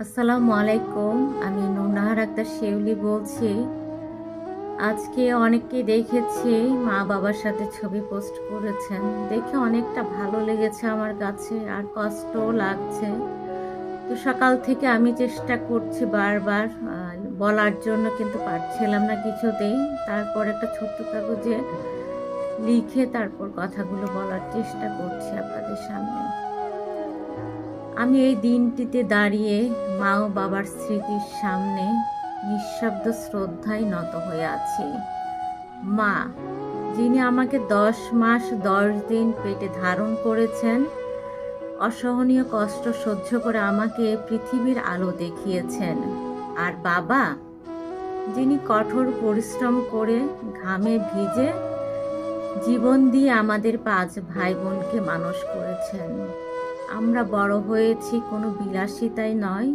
আসসালামু আলাইকুম। আমি নুরনাহার আক্তার শেউলি বলছি। আজকে অনেককে দেখেছি মা বাবার সাথে ছবি পোস্ট করেছেন। দেখে অনেকটা ভালো লেগেছে আমার কাছে, আর কষ্টও লাগছে। তো সকাল থেকে আমি চেষ্টা করছি বারবার বলার জন্য, কিন্তু পারছিলাম না কিছুতেই। তারপর একটা ছোট্ট কাগজে লিখে তারপর কথাগুলো বলার চেষ্টা করছি আপনাদের সামনে। আমি এই দিনটিতে দাঁড়িয়ে মা ও বাবার স্মৃতির সামনে নিঃশব্দ শ্রদ্ধায় নত হয়ে আছি। মা, যিনি আমাকে 10 মাস 10 দিন পেটে ধারণ করেছেন, অসহনীয় কষ্ট সহ্য করে আমাকে পৃথিবীর আলো দেখিয়েছেন। আর বাবা, যিনি কঠোর পরিশ্রম করে ঘামে ভিজে জীবন দিয়ে আমাদের 5 ভাই বোনকে মানুষ করেছেন। আমরা বড় হয়েছি কোনো বিলাসিতায় নয়,